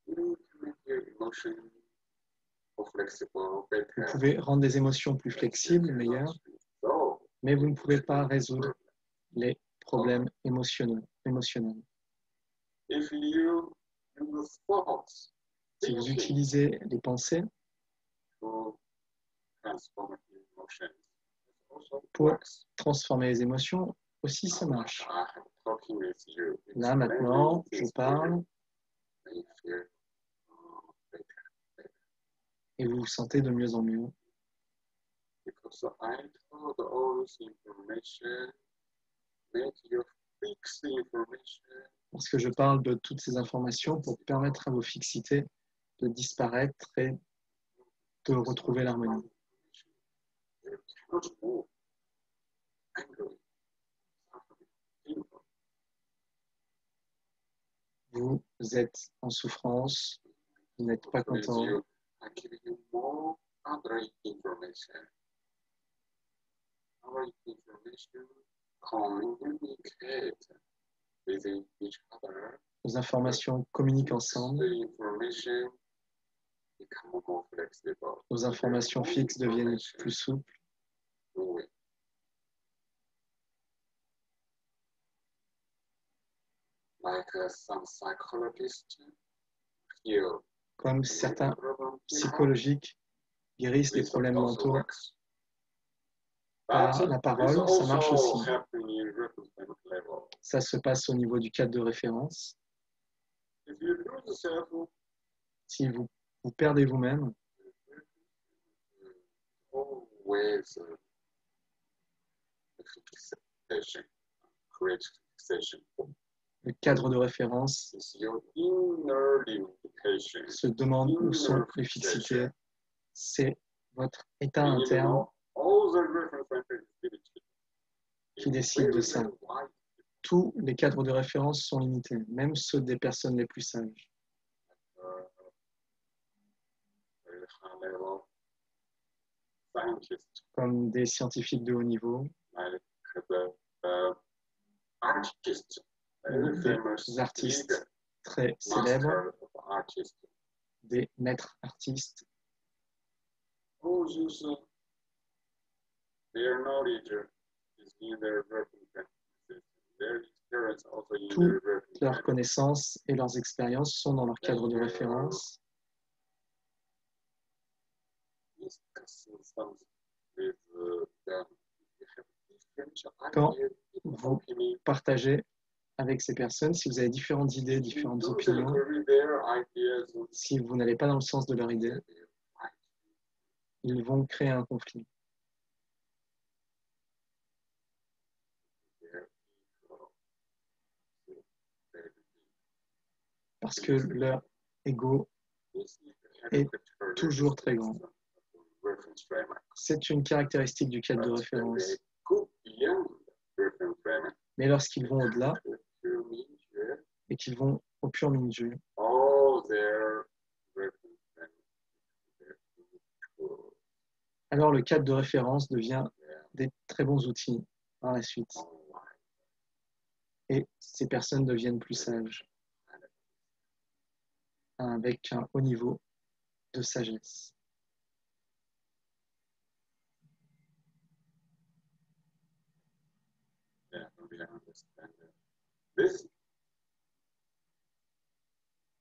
A: Vous pouvez rendre des émotions plus flexibles, meilleures, mais vous ne pouvez pas résoudre les problèmes émotionnels. Si vous utilisez les pensées pour transformer les émotions, aussi ça marche. Là, maintenant, je parle et vous vous sentez de mieux en mieux. Parce que je parle de toutes ces informations pour permettre à vos fixités de disparaître et de retrouver l'harmonie. Vous êtes en souffrance, vous n'êtes pas content. Vos informations communiquent ensemble. Vos informations fixes deviennent plus souples. Comme certains psychologiques guérissent des problèmes mentaux par la parole, ça marche aussi. Ça se passe au niveau du cadre de référence. Si vous perdez vous-même, le cadre de référence se demande où sont les fixités. C'est votre état interne qui décide de ça. Tous les cadres de référence sont limités, même ceux des personnes les plus sages. Comme des scientifiques de haut niveau, des artistes très célèbres, des maîtres artistes. Toutes leurs connaissances et leurs expériences sont dans leur cadre de référence. Quand vous partagez avec ces personnes, si vous avez différentes idées, différentes opinions, si vous n'allez pas dans le sens de leur idée, ils vont créer un conflit. Parce que leur ego est toujours très grand. C'est une caractéristique du cadre de référence. Mais lorsqu'ils vont au-delà et qu'ils vont au pur Mingyur, alors le cadre de référence devient des très bons outils par la suite. Et ces personnes deviennent plus sages, avec un haut niveau de sagesse.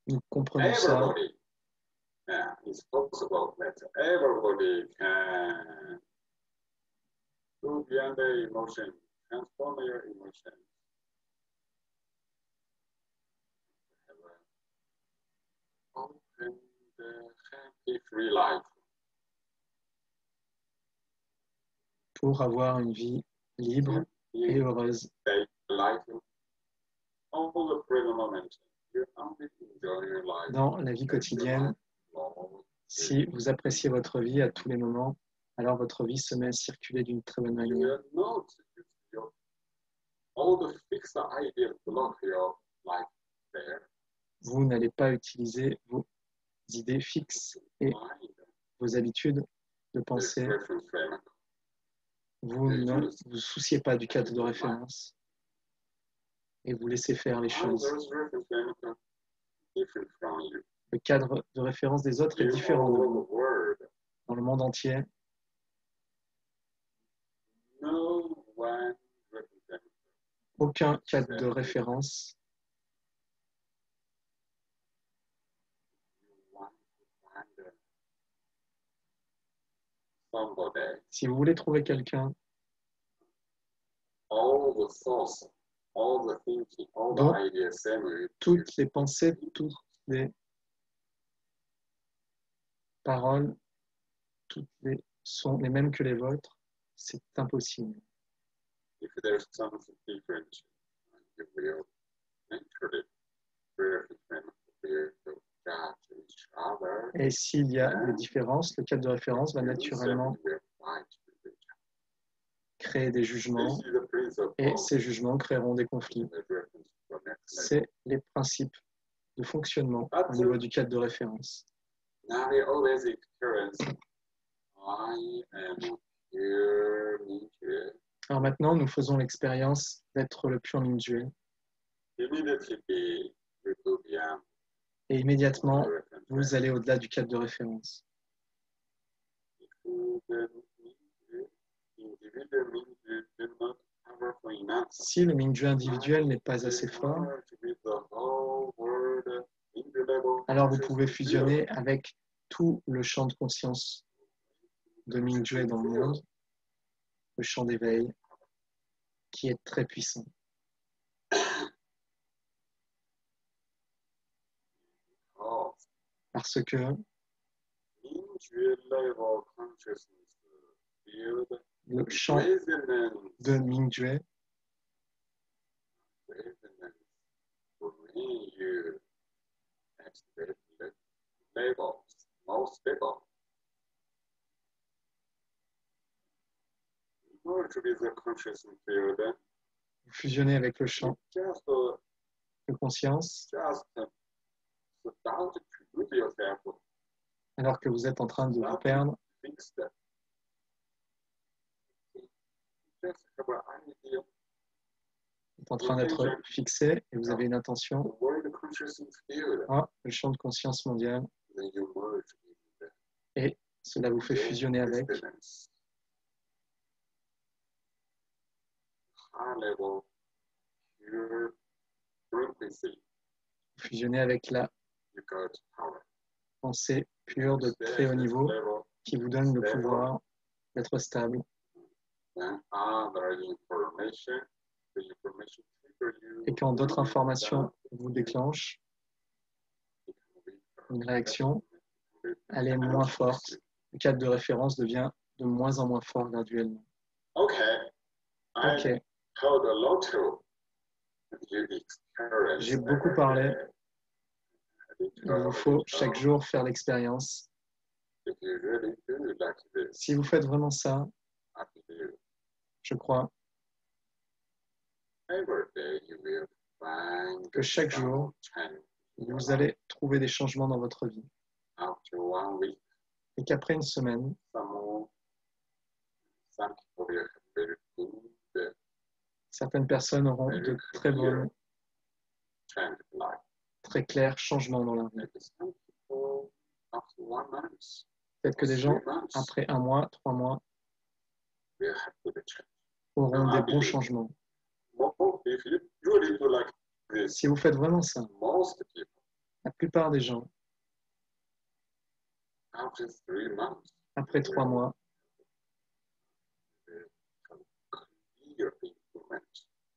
A: Nous comprenons ça.
B: It's possible that everybody can go beyond the emotion, transform your emotion. Have an open, happy, free life.
A: Pour avoir une vie libre et heureuse.
B: Life, all the present moment,
A: Dans la vie quotidienne, si vous appréciez votre vie à tous les moments, alors votre vie se met à circuler d'une très bonne manière. Vous n'allez pas utiliser vos idées fixes et vos habitudes de pensée. Vous ne vous souciez pas du cadre de référence et vous laissez faire les choses. Le cadre de référence des autres est différent de vous. Dans le monde entier, aucun cadre de référence si vous voulez trouver quelqu'un dont toutes les pensées, toutes les paroles, sont les mêmes que les vôtres, c'est impossible. Et s'il y a des différences, le cadre de référence va naturellement créer des jugements et ces jugements créeront des conflits. C'est les principes de fonctionnement au niveau du cadre de référence. Alors maintenant, nous faisons l'expérience d'être le pur Mingyue. Et immédiatement, vous allez au-delà du cadre de référence. Si le Mingyue individuel n'est pas assez fort, alors vous pouvez fusionner avec tout le champ de conscience de Mingyue dans le monde, le champ d'éveil, qui est très puissant. Parce que le champ de Mingyue vous fusionnez avec le champ de conscience alors que vous êtes en train de vous perdre. Vous êtes en train d'être fixé et vous avez une intention. Le champ de conscience mondial. Et cela vous fait fusionner avec. Fusionner avec la pensée pure de très haut niveau qui vous donne le pouvoir d'être stable. Et quand d'autres informations vous déclenchent une réaction, elle est moins forte. Le cadre de référence devient de moins en moins fort graduellement. Ok. J'ai beaucoup parlé. Il vous faut chaque jour faire l'expérience. Si vous faites vraiment ça, je crois que chaque jour, vous allez trouver des changements dans votre vie. Et qu'après une semaine, certaines personnes auront de très bons, très clairs changements dans leur vie. Peut-être que des gens, après 1 mois, 3 mois, auront des bons changements. Si vous faites vraiment ça, la plupart des gens, après 3 mois,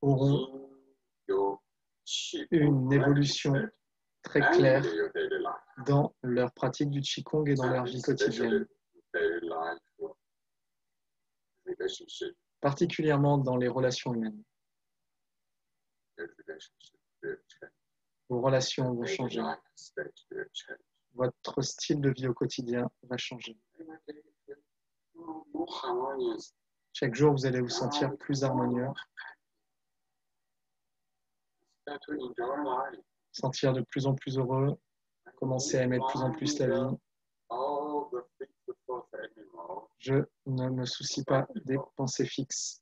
A: auront une évolution très claire dans leur pratique du Qigong et dans leur vie quotidienne, particulièrement dans les relations humaines. Vos relations vont changer. Votre style de vie au quotidien va changer. Chaque jour, vous allez vous sentir plus harmonieux, sentir de plus en plus heureux, commencer à aimer de plus en plus la vie. Je ne me soucie pas des pensées fixes.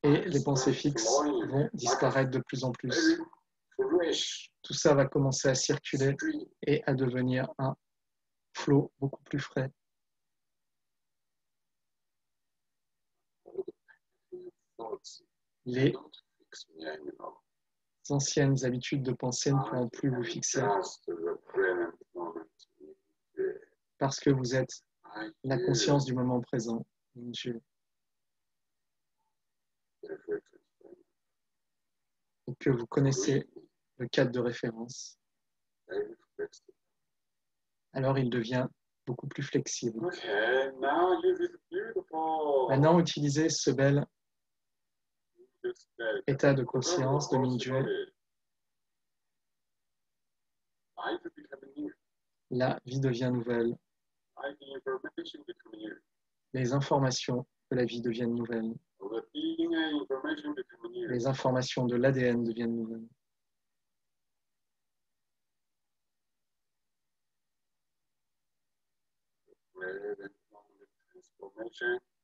A: Et les pensées fixes vont disparaître de plus en plus. Tout ça va commencer à circuler et à devenir un flot beaucoup plus frais. Les anciennes habitudes de pensée ne pourront plus vous fixer parce que vous êtes la conscience du moment présent. Et que vous connaissez le cadre de référence. Alors il devient beaucoup plus flexible. Maintenant, utilisez ce bel état de conscience de Mingyue. La vie devient nouvelle. Les informations de la vie deviennent nouvelles. Les informations de l'ADN deviennent nouvelles.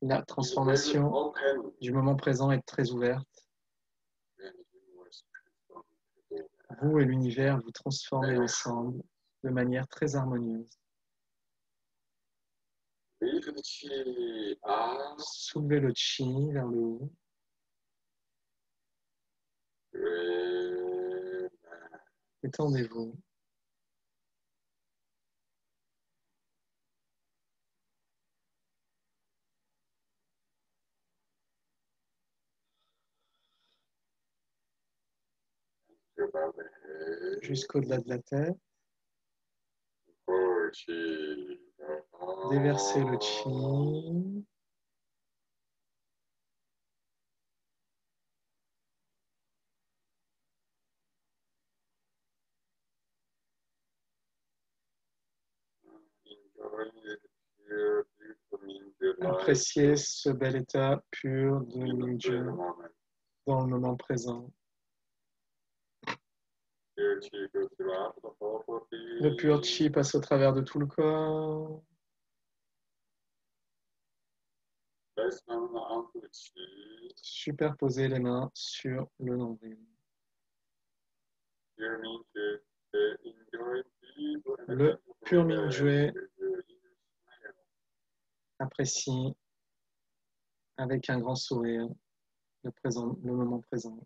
A: La transformation du moment présent est très ouverte. Vous et l'univers vous transformez ensemble de manière très harmonieuse. Soulevez le chi vers le haut. Détendez-vous. Jusqu'au-delà de la tête. Déversez le chi. Appréciez ce bel état pur de Mingyue dans le moment présent. Le pur chi passe au travers de tout le corps. Superposez les mains sur le nombril. Le pur Mingyue apprécie avec un grand sourire le moment présent.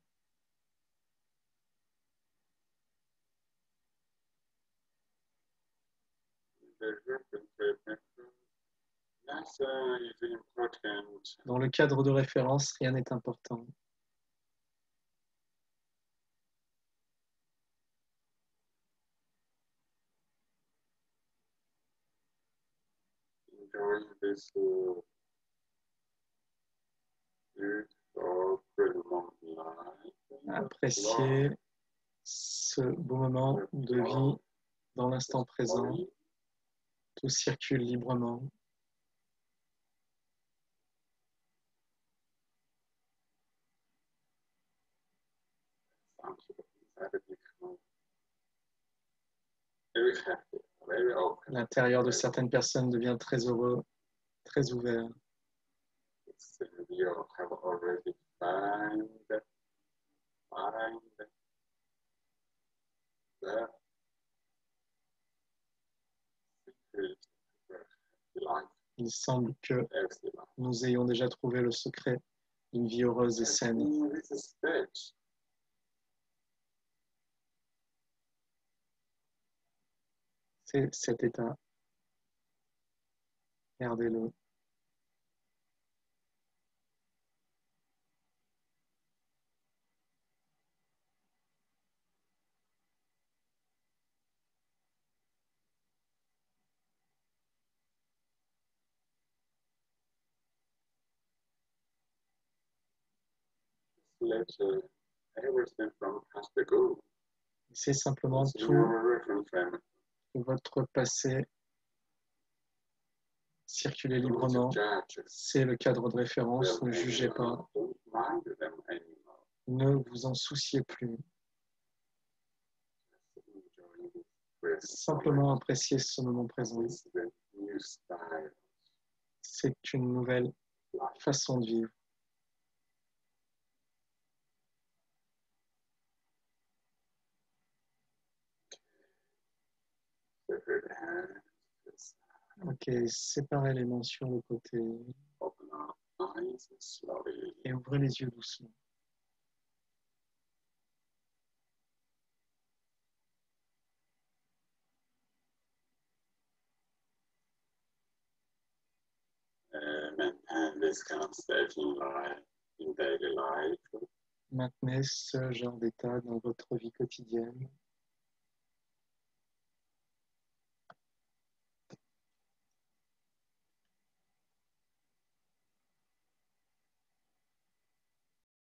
A: Dans le cadre de référence, rien n'est important. Appréciez ce beau moment de vie dans l'instant présent. Tout circule librement. L'intérieur de certaines personnes devient très heureux, très ouvert. Il semble que nous ayons déjà trouvé le secret d'une vie heureuse et saine. C'est cet état. Gardez-le.
B: everything from past ago.
A: C'est simplement
B: It's
A: tout
B: your reference frame.
A: votre passé circuler
B: Don't
A: librement.
B: judge.
A: C'est le cadre de référence. Ne jugez pas.
B: Don't mind them anymore.
A: Ne vous en souciez plus.
B: Enjoy this present
A: Simplement appréciez ce moment présent.
B: moment. It's the new style
A: C'est une nouvelle
B: of life.
A: façon de vivre.
B: Separate hands.
A: Ok, séparez les mains sur le côté
B: Open our eyes slowly.
A: et ouvrez les yeux doucement.
B: Maintain this kind of state in life, in daily life.
A: Maintenez ce genre d'état dans votre vie quotidienne.